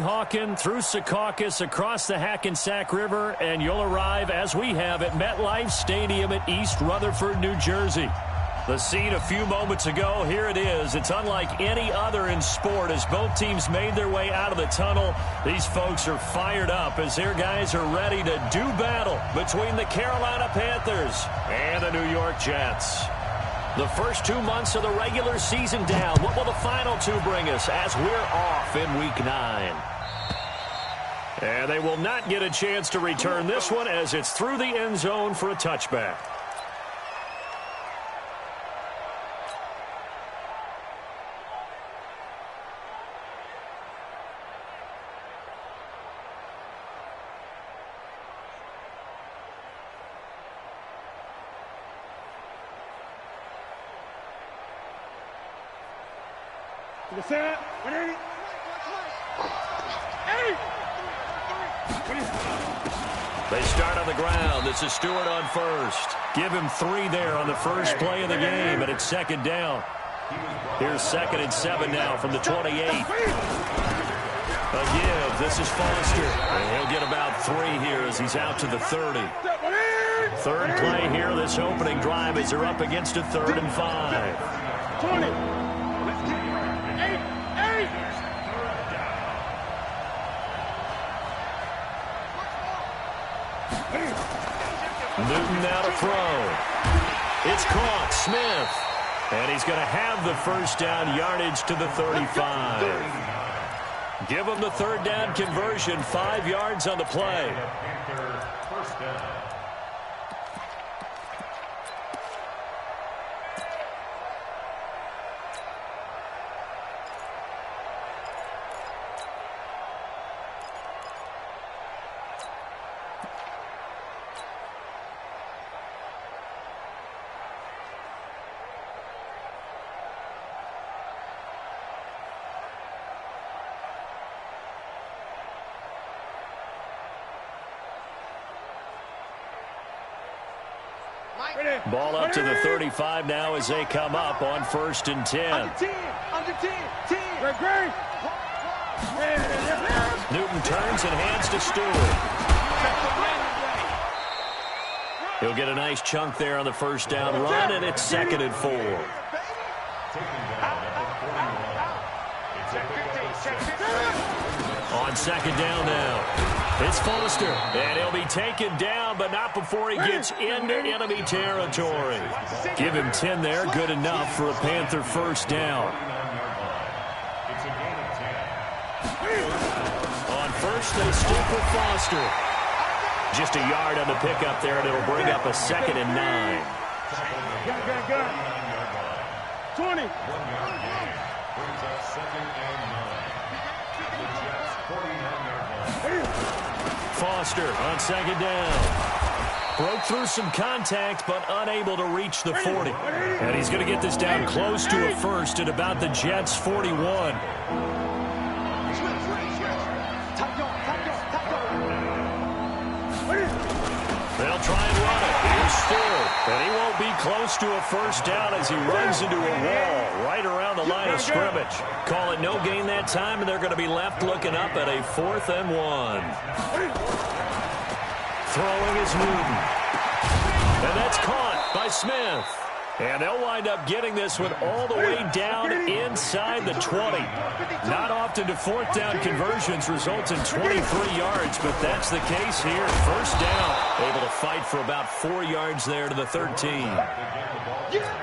Hawken through Secaucus across the Hackensack River, and you'll arrive, as we have, at MetLife Stadium at East Rutherford, New Jersey. The scene a few moments ago, here it is. It's unlike any other in sport. As both teams made their way out of the tunnel, these folks are fired up as their guys are ready to do battle between the Carolina Panthers and the New York Jets. The first 2 months of the regular season down. What will the final two bring us as we're off in Week 9? And they will not get a chance to return this one as it's through the end zone for a touchback. They start on the ground. This is Stewart on first. Give him 3 there on the first play of the game, and it's second down. Here's 2nd and 7 now from the 28. A give. This is Foster. And he'll get about 3 here as he's out to the 30. Third play here, this opening drive, as they're up against a 3rd and 5. 20. Newton now to throw. It's caught. Smith. And he's going to have the first down, yardage to the 35. Give him the 3rd down conversion. 5 yards on the play. Ball up to the 35 now as they come up on 1st and 10. Newton turns and hands to Stewart. He'll get a nice chunk there on the first down run, and it's 2nd and 4. On 2nd down now. It's Foster, and he'll be taken down, but not before he gets into enemy territory. Give him 10 there, good enough for a Panther first down. On first, they stick with Foster. Just a yard on the pickup there, and it'll bring up a 2nd and 9. 20. Foster on 2nd down. Broke through some contact, but unable to reach the 40. And he's going to get this down close to a first at about the Jets' 41. They'll try and run it. Here's Stewart. And he won't be close to a first down as he runs into a wall right around the line of scrimmage. Call it no gain that time, and they're going to be left looking up at a 4th and 1. Throwing is Newton. And that's caught by Smith. And they'll wind up getting this one all the way down inside the 20. Not often do 4th down conversions result in 23 yards, but that's the case here. First down. Able to fight for about 4 yards there to the 13.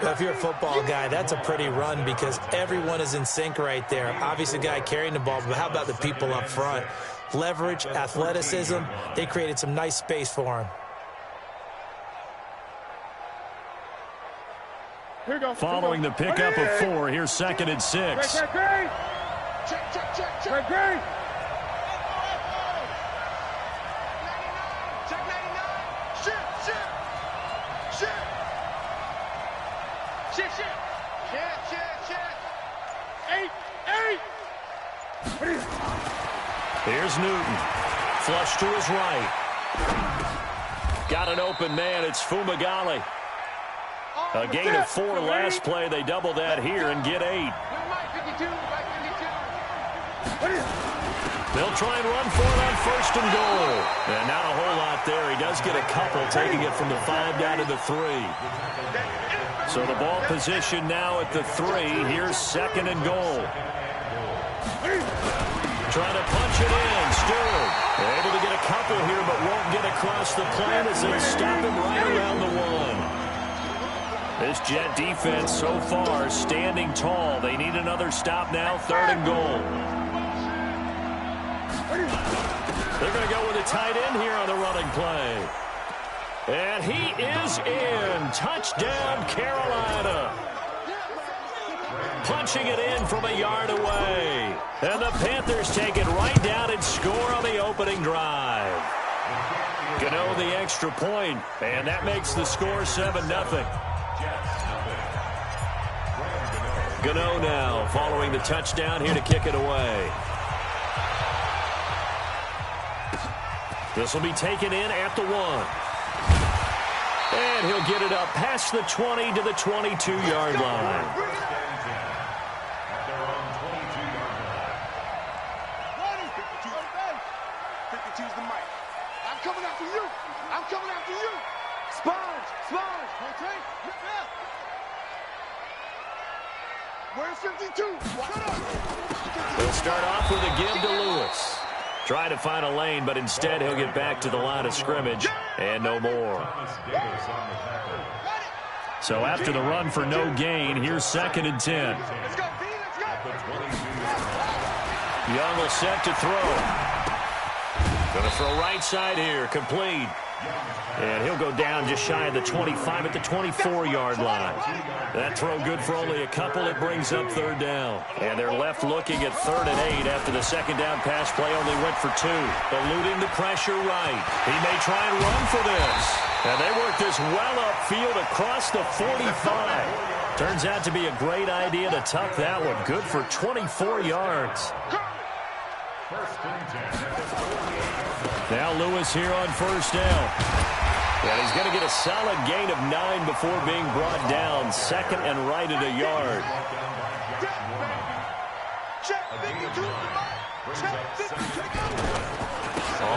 Well, if you're a football guy, that's a pretty run because everyone is in sync right there. Obviously, the guy carrying the ball, but how about the people up front? Leverage, athleticism, they created some nice space for him. Following the pickup of 4, here's 2nd and 6. Check. Here's Newton. Flush to his right. Got an open man. It's Fumagalli. A gain of 4 last play. They double that here and get 8. They'll try and run for it on 1st and goal. And not a whole lot there. He does get a couple, taking it from the 5 down to the 3. So the ball position now at the 3. Here's 2nd and goal. Trying to punch it in. Stewart able to get a couple here, but won't get across the plane as they stop him right around the 1. This Jet defense so far standing tall. They need another stop now. 3rd and goal. They're going to go with a tight end here on the running play. And he is in. Touchdown, Carolina. Punching it in from a yard away. And the Panthers take it right down and score on the opening drive. Gano the extra point, and that makes the score 7-0. Gano now following the touchdown here to kick it away. This will be taken in at the 1. And he'll get it up past the 20 to the 22-yard line. I'm coming after you. I'm coming after you. Sponge. Where's 52? He'll start off with a give to Lewis. Try to find a lane, but instead he'll get back to the line of scrimmage and no more. So after the run for no gain, here's 2nd and 10. Young will set to throw. Going to throw right side here, complete. And he'll go down just shy of the 25 at the 24-yard line. That throw good for only a couple. It brings up 3rd down. And they're left looking at 3rd and 8 after the 2nd down pass play only went for 2. Eluding the pressure right. He may try and run for this. And they work this well upfield across the 45. Turns out to be a great idea to tuck that one. Good for 24 yards. Now Lewis here on 1st down. And he's going to get a solid gain of 9 before being brought down. 2nd and right at a yard.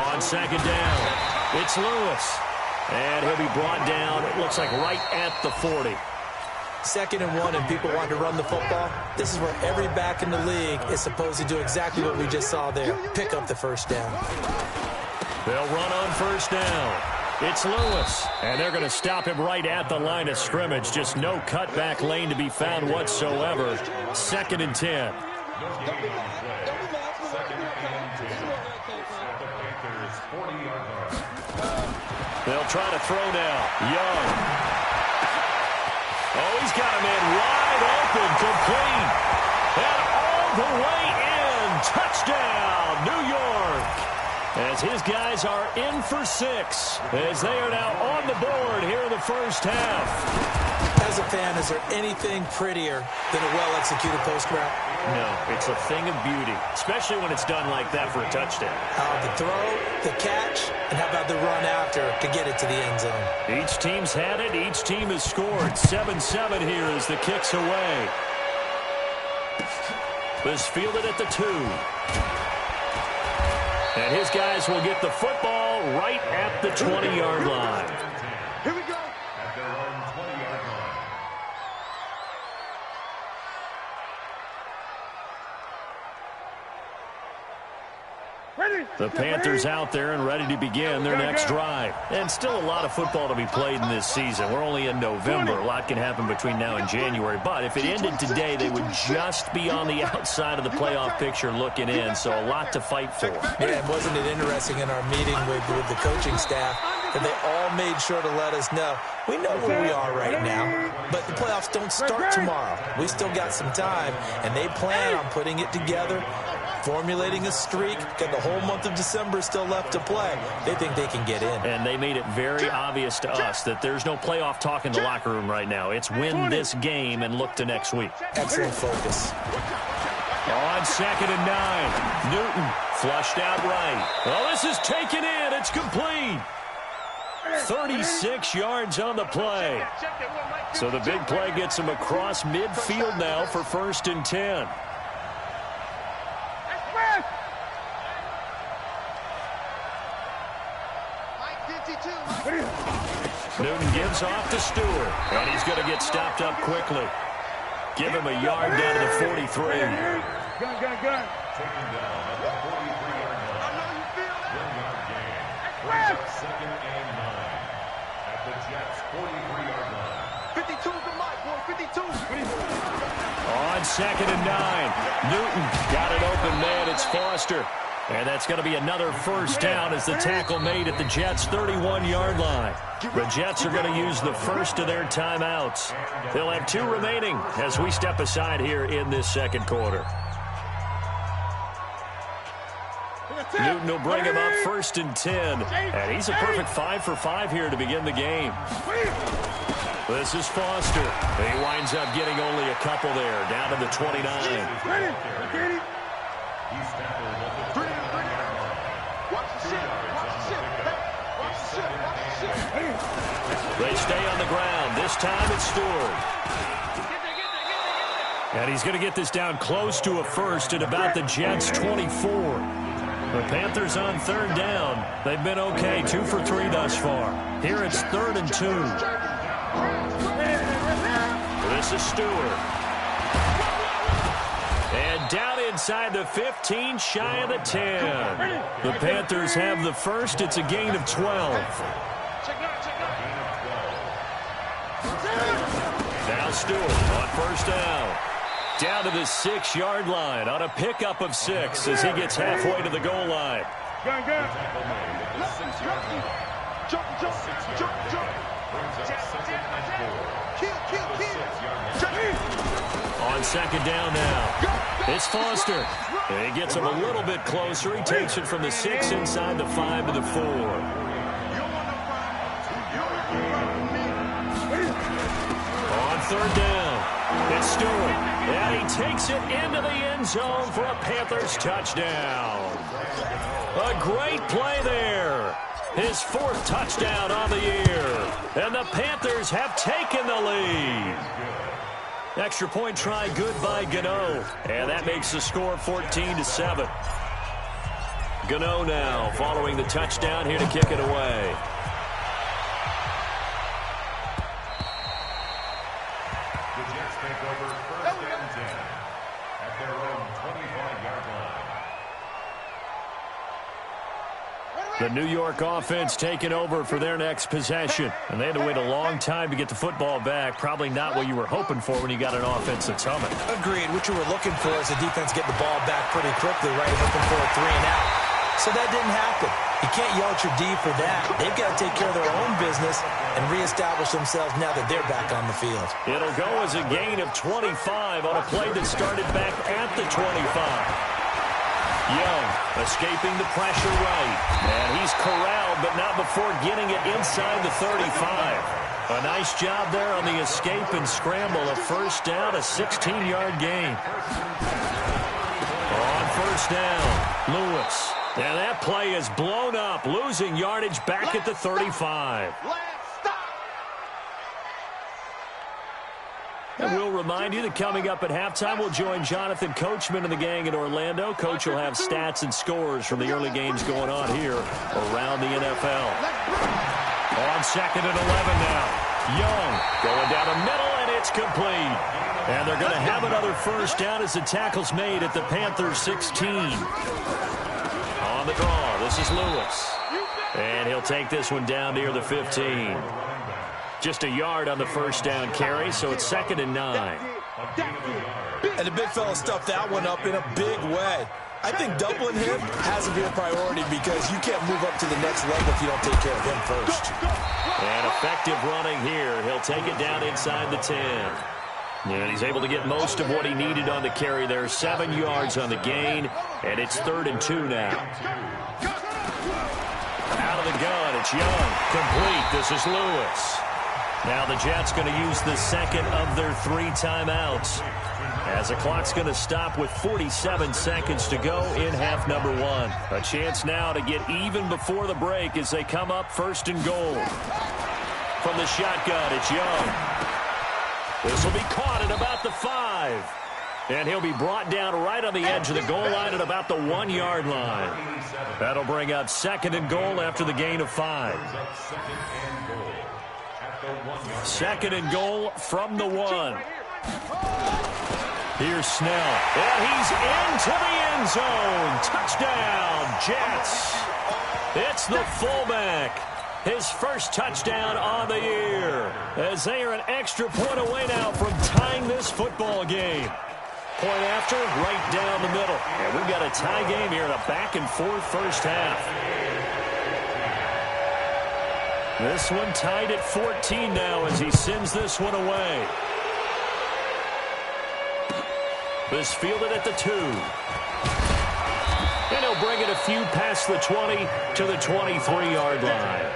On 2nd down, it's Lewis. And he'll be brought down, it looks like right at the 40. 2nd and 1 and people want to run the football. This is where every back in the league is supposed to do exactly what we just saw there. Pick up the 1st down. They'll run on 1st down. It's Lewis. And they're going to stop him right at the line of scrimmage. Just no cutback lane to be found whatsoever. 2nd and 10. They'll try to throw now. Young. Oh, he's got a man wide open, complete. And all the way in. Touchdown, New York. As his guys are in for 6. As they are now on the board here in the 1st half. As a fan, is there anything prettier than a well-executed post route? No, it's a thing of beauty, especially when it's done like that for a touchdown. The throw, the catch, and how about the run after to get it to the end zone? Each team's had it. Each team has scored. 7-7 here as the kick's away. This fielded at the 2. And his guys will get the football right at the 20-yard line. Here we go. At their own 20-yard line. Ready. The Panthers out there and ready to begin their next drive. And still a lot of football to be played in this season. We're only in November. A lot can happen between now and January. But if it ended today, they would just be on the outside of the playoff picture looking in. So a lot to fight for. Yeah, and wasn't it interesting in our meeting with the coaching staff that they all made sure to let us know, we know where we are right now, but the playoffs don't start tomorrow. We still got some time, and they plan on putting it together, formulating a streak, got the whole month of December still left to play. They think they can get in. And they made it very obvious to us that there's no playoff talk in the locker room right now. It's win this game and look to next week. Excellent focus. On 2nd and 9, Newton flushed out right. Oh, this is taken in. It's complete. 36 yards on the play. So the big play gets him across midfield now for 1st and 10. Newton gives off to Stewart, and he's going to get stopped up quickly. Give him a yard down to the 43. Gun. Taken down at the 43-yard line. I know you feel that. 1-yard gain. Brings up 2nd and 9 at the Jets' 43-yard line. 52's the mic, boy. 52. On 2nd and 9, Newton got an open man. It's Foster. And that's going to be another first down as the tackle made at the Jets' 31-yard line. The Jets are going to use the first of their timeouts. They'll have 2 remaining as we step aside here in this second quarter. Newton will bring him up 1st and 10. And he's a perfect 5 for 5 here to begin the game. This is Foster. He winds up getting only a couple there, down to the 29. He's tackled at the 29-yard line. Watch the shit. They stay on the ground. This time it's Stewart. And he's going to get this down close to a first at about the Jets' 24. The Panthers on 3rd down. They've been okay, 2 for 3 thus far. Here it's 3rd and 2. This is Stewart. And down inside the 15, shy of the 10. The Panthers have the first. It's a gain of 12. Now Stewart on 1st down. Down to the 6-yard line on a pickup of 6 as he gets halfway to the goal line. Gun. On 2nd down now, it's Foster. He gets him a little bit closer. He takes it from the 6 inside the 5 to the 4. On 3rd down, it's Stewart. And he takes it into the end zone for a Panthers touchdown. A great play there. His 4th touchdown on the year. And the Panthers have taken the lead. Extra point try good by Gano. And that makes the score 14-7. Gano now following the touchdown here to kick it away. The Jets take over 1st and 10 at their own 25-yard line. The New York offense taking over for their next possession. And they had to wait a long time to get the football back. Probably not what you were hoping for when you got an offense that's humming. Agreed. What you were looking for is the defense get the ball back pretty quickly, right? Looking for a 3 and out. So that didn't happen. You can't yell at your D for that. They've got to take care of their own business and reestablish themselves now that they're back on the field. It'll go as a gain of 25 on a play that started back at the 25. Young escaping the pressure right. And he's corralled, but not before getting it inside the 35. A nice job there on the escape and scramble. A first down, a 16-yard gain. On 1st down, Lewis. And that play is blown up, losing yardage back at the 35. And we'll remind you that coming up at halftime, we'll join Jonathan Coachman and the gang in Orlando. Coach will have stats and scores from the early games going on here around the NFL. On 2nd and 11 now. Young going down the middle, and it's complete. And they're going to have another first down as the tackle's made at the Panthers' 16. On the draw, this is Lewis. And he'll take this one down near the 15. Just a yard on the first down carry, so it's 2nd and 9. And the big fella stuffed that one up in a big way. I think doubling him has to be a priority because you can't move up to the next level if you don't take care of him first. And effective running here. He'll take it down inside the 10. And he's able to get most of what he needed on the carry there. 7 yards on the gain, and it's 3rd and 2 now. Out of the gun, it's Young. Complete. This is Lewis. Now the Jets going to use the second of their 3 timeouts as the clock's going to stop with 47 seconds to go in half number 1. A chance now to get even before the break as they come up 1st and goal. From the shotgun, it's Young. This will be caught at about the 5. And he'll be brought down right on the edge of the goal line at about the 1-yard line. That'll bring up 2nd and goal after the gain of 5. 2nd and goal from the 1. Here's Snell. And he's into the end zone. Touchdown, Jets. It's the fullback. His first touchdown on the year. As they are an extra point away now from tying this football game. Point after, right down the middle. And we've got a tie game here in a back-and-forth first half. This one tied at 14 now as he sends this one away. This fielded at the 2. And he'll bring it a few past the 20 to the 23-yard line.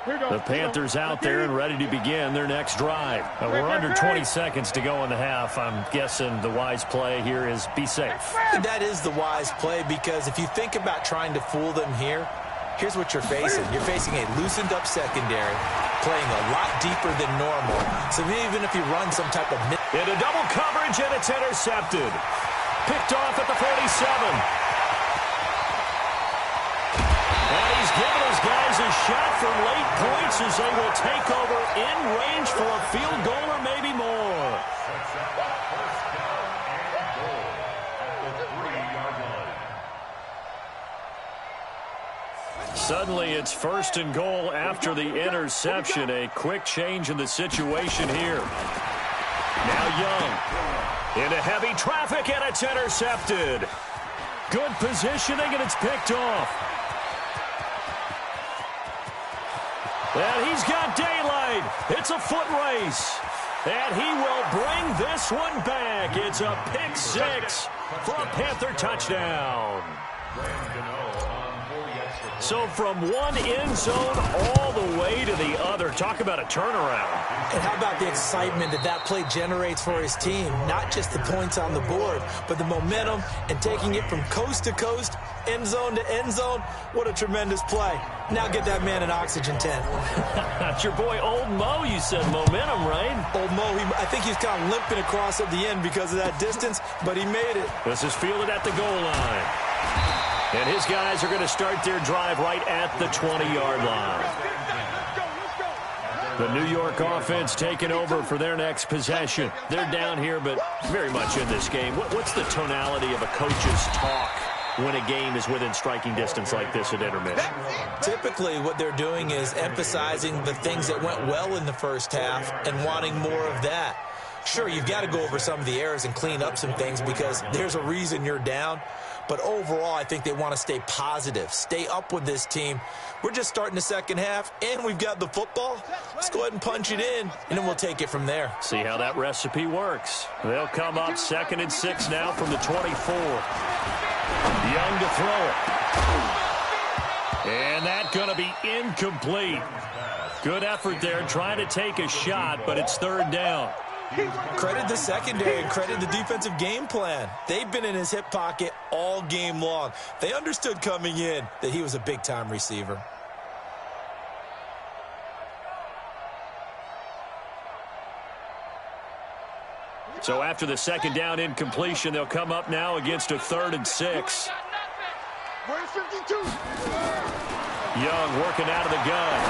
The Panthers out there and ready to begin their next drive. We're under 20 seconds to go in the half. I'm guessing the wise play here is be safe. That is the wise play because if you think about trying to fool them here, here's what you're facing. You're facing a loosened up secondary, playing a lot deeper than normal. So even if you run some type of... Into double coverage, and it's intercepted. Picked off at the 47. And he's given his guys a shot for late points as they will take over in range for a field goal or maybe more. Suddenly it's 1st and goal after the interception. A quick change in the situation here. Now Young into heavy traffic, and it's intercepted. Good positioning, and it's picked off. And he's got daylight. It's a foot race. And he will bring this one back. It's a pick 6 for a Panther touchdown. So from one end zone all the way to the other. Talk about a turnaround. And how about the excitement that play generates for his team? Not just the points on the board, but the momentum and taking it from coast to coast, end zone to end zone. What a tremendous play. Now get that man an oxygen tent. That's your boy Old Mo. You said momentum, right? Old Mo, I think he's kind of limping across at the end because of that distance, but he made it. This is fielded at the goal line. And his guys are going to start their drive right at the 20-yard line. The New York offense taking over for their next possession. They're down here, but very much in this game. What's the tonality of a coach's talk when a game is within striking distance like this at intermission? Typically, what they're doing is emphasizing the things that went well in the first half and wanting more of that. Sure, you've got to go over some of the errors and clean up some things because there's a reason you're down. But overall, I think they want to stay positive, stay up with this team. We're just starting the second half, and we've got the football. Let's go ahead and punch it in, and then we'll take it from there. See how that recipe works. They'll come up 2nd and 6 now from the 24. Young to throw it. And that's going to be incomplete. Good effort there, trying to take a shot, but it's 3rd down. Credit the secondary and credit the defensive game plan. They've been in his hip pocket all game long. They understood coming in that he was a big-time receiver. So after the 2nd down incompletion, they'll come up now against a 3rd and 6. Young working out of the gun.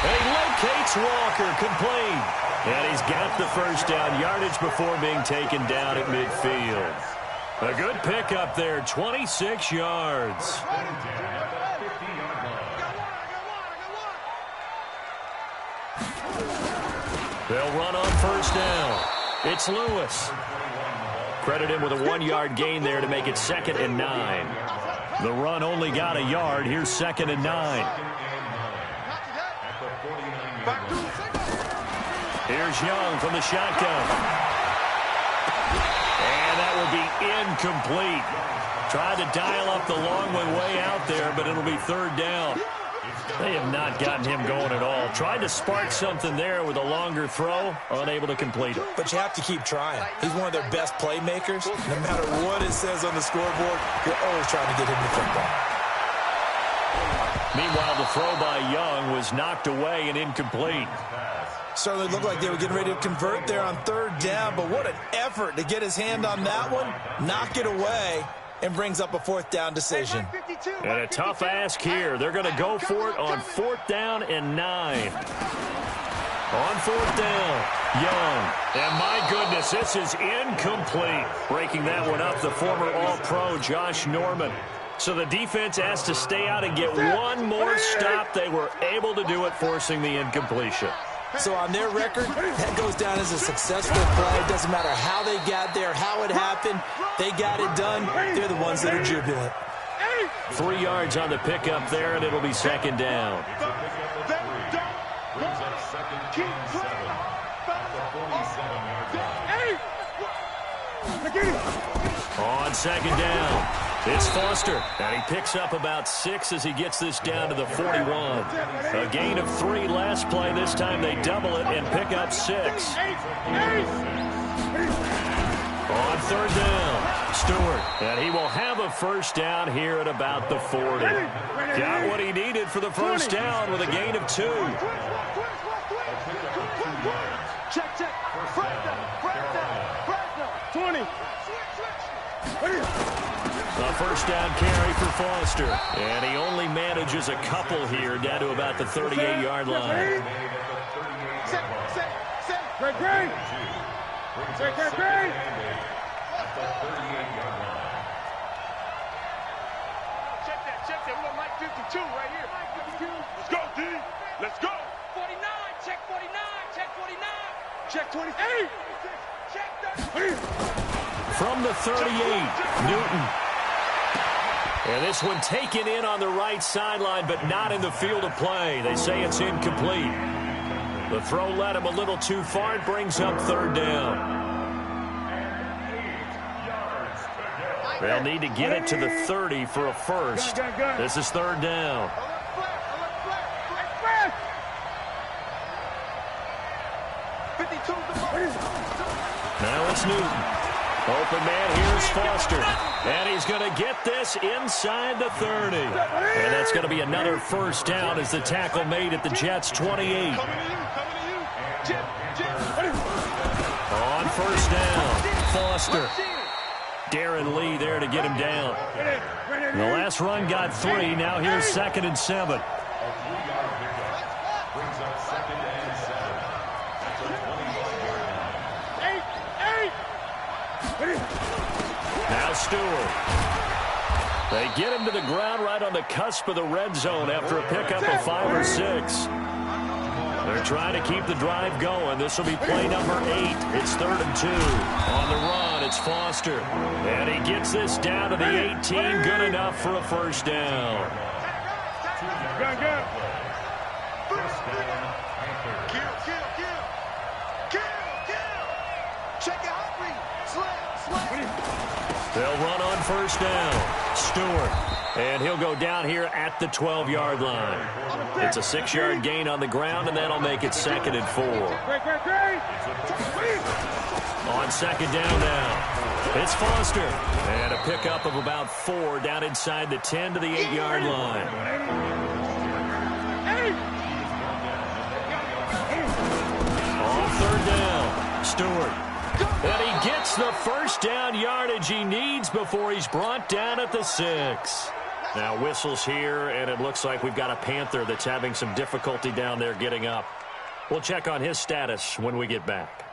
And he locates Walker, complete. And he's got the first down, yardage before being taken down at midfield. A good pickup there, 26 yards. They'll run on 1st down. It's Lewis. Credit him with a 1-yard gain there to make it 2nd and 9. The run only got a yard. Here's 2nd and 9. Here's Young from the shotgun. And that will be incomplete. Tried to dial up the long way out there, but it'll be 3rd down. They have not gotten him going at all. Tried to spark something there with a longer throw, unable to complete it. But you have to keep trying. He's one of their best playmakers. No matter what it says on the scoreboard, you're always trying to get him the football. Meanwhile, the throw by Young was knocked away and incomplete. Certainly looked like they were getting ready to convert there on third down, but what an effort to get his hand on that one, knock it away, and brings up a fourth down decision. And a tough ask here. They're going to go for it on 4th down and 9. On 4th down, Young. And my goodness, this is incomplete. Breaking that one up, the former All-Pro Josh Norman. So the defense has to stay out and get one more stop. They were able to do it, forcing the incompletion. So on their record, that goes down as a successful play. It doesn't matter how they got there, how it happened. They got it done. They're the ones that are jubilant. 3 yards on the pickup there, and it'll be 2nd down. On 2nd down, it's Foster, and he picks up about 6 as he gets this down to the 41. A gain of 3 last play. This time they double it and pick up 6. On 3rd down, Stewart, and he will have a 1st down here at about the 40. Got what he needed for the 1st down with a gain of 2. Check. 20. A 1st down carry for Foster. And he only manages a couple here down to about the 38-yard line. Great. Check that. We got Mike 52 right here. Let's go, D. Let's go. 49. Check 49. Check 49. Check 28. Check 30. From the 38, Newton. And this one taken in on the right sideline, but not in the field of play. They say it's incomplete. The throw led him a little too far. It brings up 3rd down. They'll need to get it to the 30 for a 1st. This is 3rd down. Now it's Newton. Open man, here's Foster. And he's going to get this inside the 30. And that's going to be another 1st down as the tackle made at the Jets' 28. On 1st down, Foster. Darren Lee there to get him down. And the last run got 3. Now here's 2nd and 7. Now Stewart. They get him to the ground right on the cusp of the red zone after a pickup of 5 or 6. They're trying to keep the drive going. This will be play number 8. It's 3rd and 2. On the run, it's Foster. And he gets this down to the 18. Good enough for a 1st down. They'll run on 1st down. Stewart. And he'll go down here at the 12-yard line. It's a 6-yard gain on the ground, and that'll make it 2nd and 4. On 2nd down now, it's Foster. And a pickup of about 4 down inside the 10 to the 8-yard line. On 3rd down, Stewart. And he gets the 1st down yardage he needs before he's brought down at the 6. Now whistles here, and it looks like we've got a Panther that's having some difficulty down there getting up. We'll check on his status when we get back.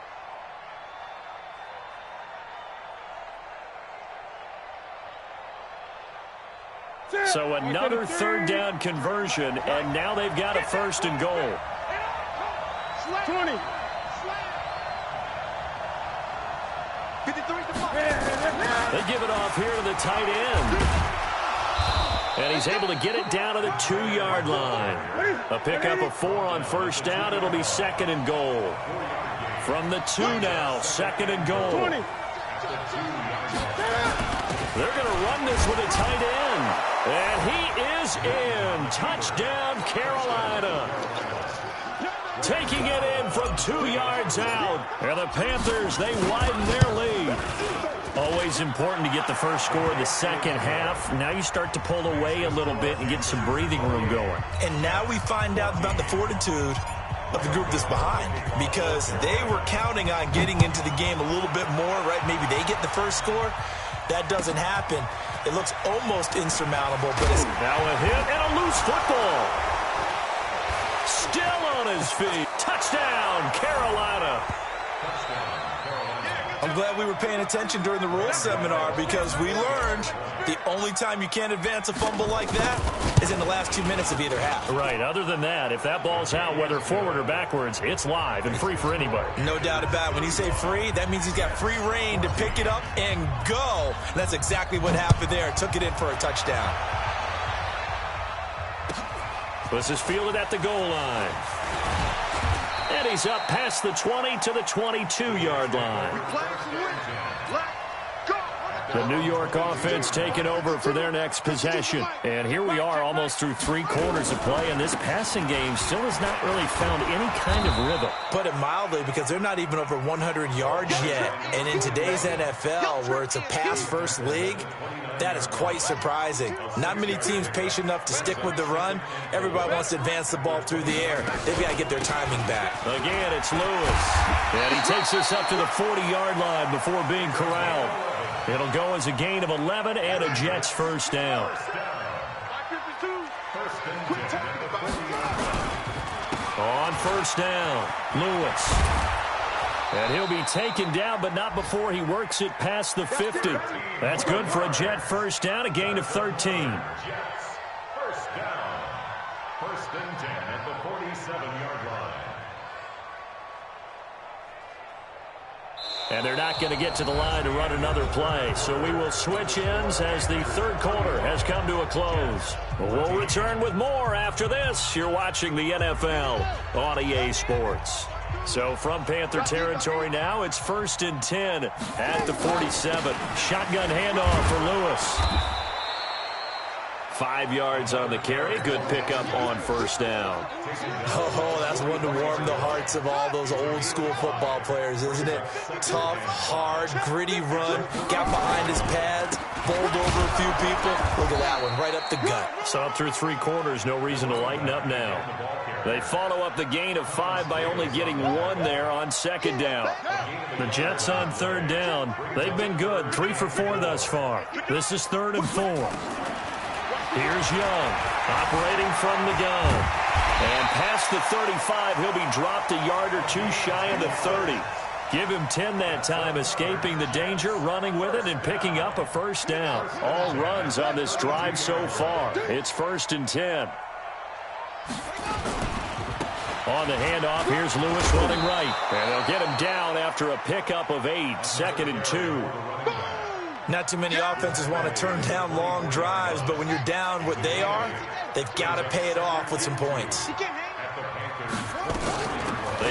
So another 3rd down conversion, and now they've got a 1st and goal. 20. They give it off here to the tight end. And he's able to get it down to the 2-yard line. A pickup of 4 on 1st down. It'll be 2nd and goal. From the 2 now, 2nd and goal. They're going to run this with a tight end. And he is in. Touchdown, Carolina. taking it in from 2 yards out. And the Panthers, they widen their lead. Always important to get the first score of the second half. Now you start to pull away a little bit and get some breathing room going. And now we find out about the fortitude of the group that's behind, because they were counting on getting into the game a little bit more, right? Maybe they get the first score. That doesn't happen. It looks almost insurmountable, but it's now a hit and a loose football. Still on his feet. Touchdown, Carolina. I'm glad we were paying attention during the rules seminar, because we learned the only time you can't advance a fumble like that is in the last 2 minutes of either half. Right. Other than that, if that ball's out, whether forward or backwards, it's live and free for anybody. No doubt about it. When you say free, that means he's got free reign to pick it up and go. And that's exactly what happened there. Took it in for a touchdown. This is fielded at the goal line. And he's up past the 20 to the 22-yard line. The New York offense taking over for their next possession. And here we are almost through 3 quarters of play, and this passing game still has not really found any kind of rhythm. Put it mildly, because they're not even over 100 yards yet. And in today's NFL, where it's a pass-first league, that is quite surprising. Not many teams patient enough to stick with the run. Everybody wants to advance the ball through the air. They've got to get their timing back. Again, it's Lewis. And he takes us up to the 40-yard line before being corralled. It'll go as a gain of 11 and a Jets first down. On first down, Lewis. And he'll be taken down, but not before he works it past the 50. That's good for a Jet first down, a gain of 13. Jets first down. First and 10 at the 47-yard line. And they're not going to get to the line to run another play. So we will switch ends as the third quarter has come to a close. We'll return with more after this. You're watching the NFL on EA Sports. So from Panther territory now, it's first and 10 at the 47. Shotgun handoff for Lewis. 5 yards on the carry. Good pickup on first down. Oh, that's one to warm the hearts of all those old school football players, isn't it? Tough, hard, gritty run. Got behind his pads, bowled over a few people. Look at that one, right up the gut. So up through 3 quarters, no reason to lighten up now. They follow up the gain of 5 by only getting 1 there on second down. The Jets on third down. They've been good, 3 for 4 thus far. This is 3rd and 4. Here's Young, operating from the gun. And past the 35, he'll be dropped a yard or 2 shy of the 30. Give him 10 that time, escaping the danger, running with it, and picking up a first down. All runs on this drive so far. It's first and 10. On the handoff, here's Lewis running right. And they'll get him down after a pickup of 8, 2nd and 2. Not too many offenses want to turn down long drives, but when you're down what they are, they've got to pay it off with some points. They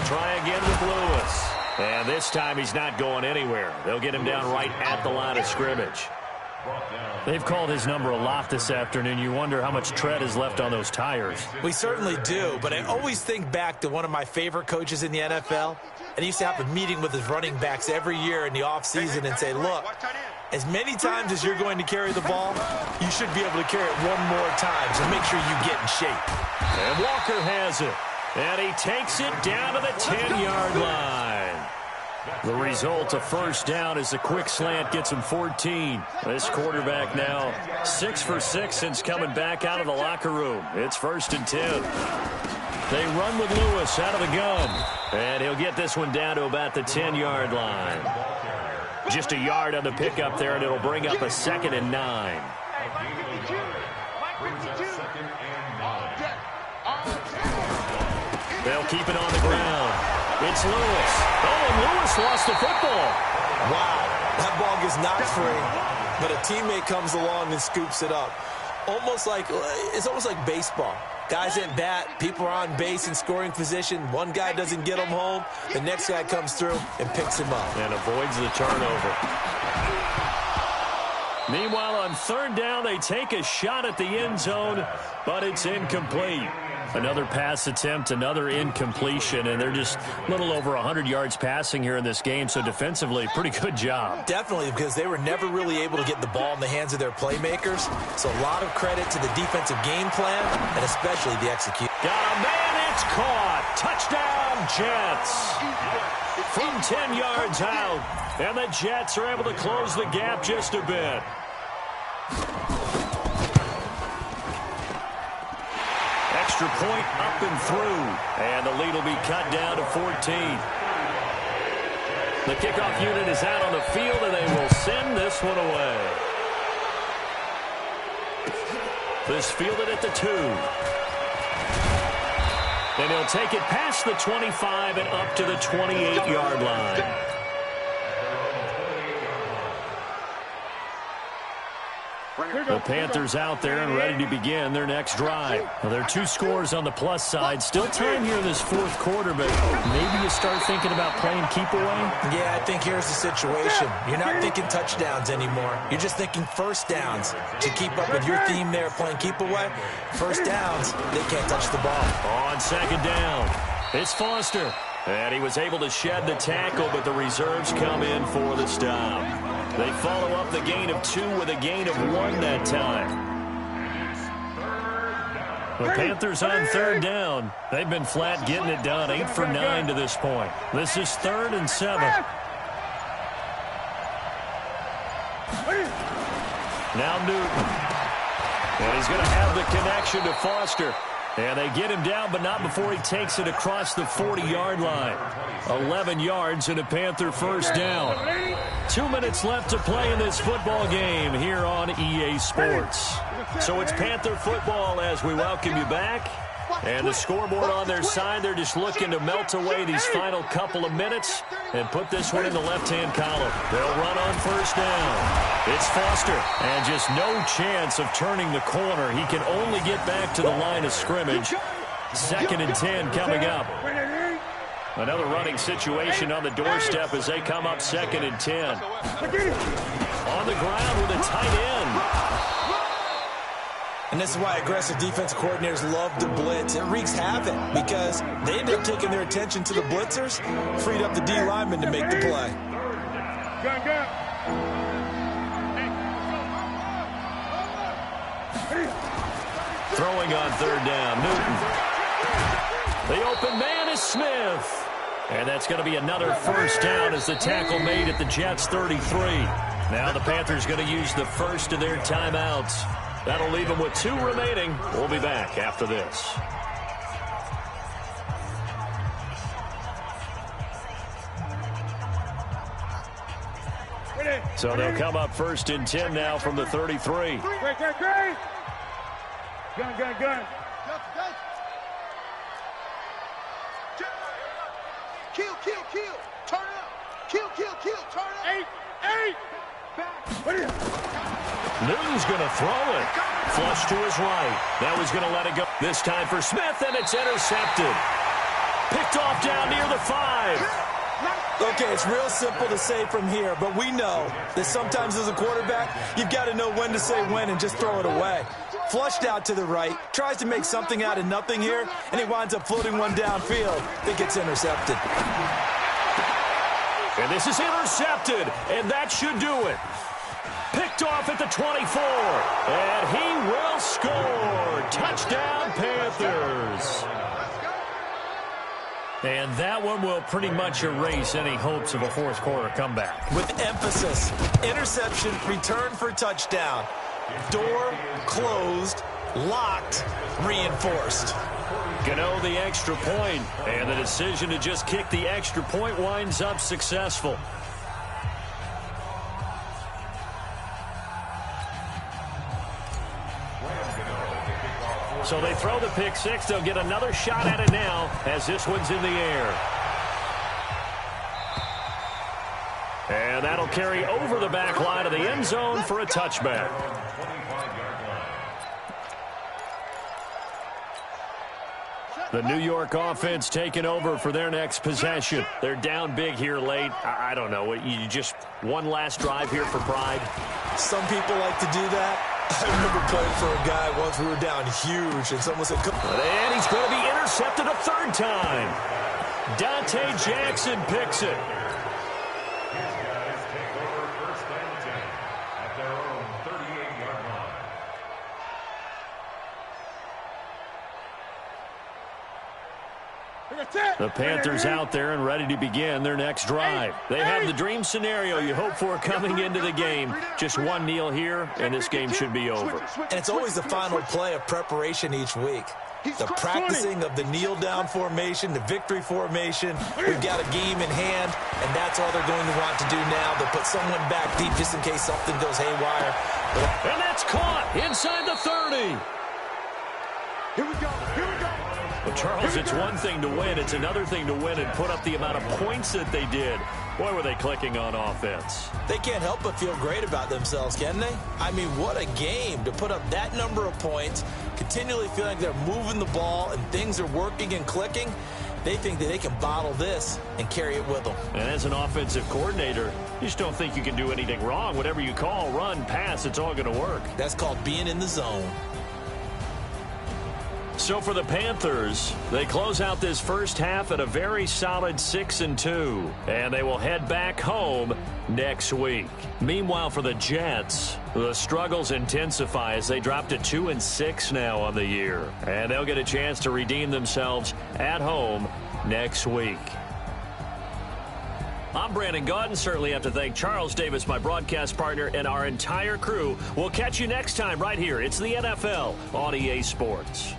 try again with Lewis. And this time he's not going anywhere. They'll get him down right at the line of scrimmage. They've called his number a lot this afternoon. You wonder how much tread is left on those tires. We certainly do, but I always think back to one of my favorite coaches in the NFL. And he used to have a meeting with his running backs every year in the offseason and say, look, as many times as you're going to carry the ball, you should be able to carry it 1 more time, so make sure you get in shape. And Walker has it. And he takes it down to the 10-yard line. The result, a first down, as a quick slant gets him 14. This quarterback now 6 for 6 since coming back out of the locker room. It's first and 10. They run with Lewis out of the gun. And he'll get this one down to about the 10-yard line. Just a yard on the pickup there, and it'll bring up a 2nd and 9. They'll keep it on the ground. It's Lewis. Oh, and Lewis lost the football. Wow, that ball gets knocked free, but a teammate comes along and scoops it up. It's almost like baseball. Guys at bat, people are on base in scoring position. One guy doesn't get him home. The next guy comes through and picks him up. And avoids the turnover. Meanwhile, on third down, they take a shot at the end zone, but it's incomplete. Another pass attempt, another incompletion, and they're just a little over 100 yards passing here in this game, so defensively, pretty good job. Definitely, because they were never really able to get the ball in the hands of their playmakers, so a lot of credit to the defensive game plan and especially the execution. Got a man, it's caught. Touchdown, Jets. From 10 yards out, and the Jets are able to close the gap just a bit. Extra point up and through, and the lead will be cut down to 14. The kickoff unit is out on the field, and they will send this one away. This fielded at the 2. And he'll take it past the 25 and up to the 28-yard line. The Panthers out there and ready to begin their next drive. Well, there are 2 scores on the plus side. Still time here in this fourth quarter, but maybe you start thinking about playing keep away? Yeah, I think here's the situation. You're not thinking touchdowns anymore. You're just thinking first downs. To keep up with your theme there, playing keep away, first downs, they can't touch the ball. On second down, it's Foster. And he was able to shed the tackle, but the reserves come in for the stop. They follow up the gain of 2 with a gain of 1 that time. The Panthers on third down. They've been flat getting it done, 8 for 9 to this point. This is 3rd and 7. Now Newton. And he's going to have the connection to Foster. And they get him down, but not before he takes it across the 40-yard line. 11 yards and a Panther first down. 2 minutes left to play in this football game here on EA Sports. So it's Panther football as we welcome you back. And the scoreboard on their side, they're just looking to melt away these final couple of minutes and put this one in the left-hand column. They'll run on first down. It's Foster, and just no chance of turning the corner. He can only get back to the line of scrimmage. 2nd and 10 coming up. Another running situation on the doorstep as they come up 2nd and 10. On the ground with a tight end. And this is why aggressive defense coordinators love to blitz. It wreaks havoc because they end up taking their attention to the blitzers, freed up the D lineman to make the play. Throwing on third down, Newton. The open man is Smith. And that's going to be another first down as the tackle made at the Jets' 33. Now the Panthers going to use the first of their timeouts. That'll leave them with 2 remaining. We'll be back after this. So they'll come up 1st and 10 now from the 33. Gun. Kill. Turn up. Kill. Turn up. 8. Newton's going to throw it. Flush to his right. Now he's going to let it go. This time for Smith, and it's intercepted. Picked off down near the 5. Okay, it's real simple to say from here, but we know that sometimes as a quarterback, you've got to know when to say when and just throw it away. Flushed out to the right, tries to make something out of nothing here, and he winds up floating one downfield that gets intercepted. And this is intercepted, and that should do it. Picked off at the 24, and he will score. Touchdown, Panthers. And that one will pretty much erase any hopes of a fourth quarter comeback. With emphasis, interception, return for touchdown. Door closed, locked, reinforced. Gano the extra point, and the decision to just kick the extra point winds up successful. So they throw the pick six. They'll get another shot at it now as this one's in the air. And that'll carry over the back line of the end zone for a touchback. The New York offense taking over for their next possession. They're down big here late. I don't know. You just one last drive here for pride. Some people like to do that. I remember playing for a guy once. We were down huge, and someone said, come on. And he's going to be intercepted a third time. Dante Jackson picks it. His guys take over first and 10 at their own 38-yard line. The Panthers out there and ready to begin their next drive. They have the dream scenario you hope for coming into the game. Just one kneel here, and this game should be over. And it's always the final play of preparation each week. The practicing of the kneel-down formation, the victory formation. We've got a game in hand, and that's all they're going to want to do now. They'll put someone back deep just in case something goes haywire. And that's caught inside the 30. Here we go. Here we go. Well, Charles, it's one thing to win. It's another thing to win and put up the amount of points that they did. Boy, were they clicking on offense. They can't help but feel great about themselves, can they? I mean, what a game to put up that number of points, continually feeling like they're moving the ball and things are working and clicking. They think that they can bottle this and carry it with them. And as an offensive coordinator, you just don't think you can do anything wrong. Whatever you call, run, pass, it's all going to work. That's called being in the zone. So for the Panthers, they close out this first half at a very solid 6-2, and they will head back home next week. Meanwhile, for the Jets, the struggles intensify as they drop to 2-6 now on the year, and they'll get a chance to redeem themselves at home next week. I'm Brandon Gaudin. Certainly have to thank Charles Davis, my broadcast partner, and our entire crew. We'll catch you next time right here. It's the NFL on EA Sports.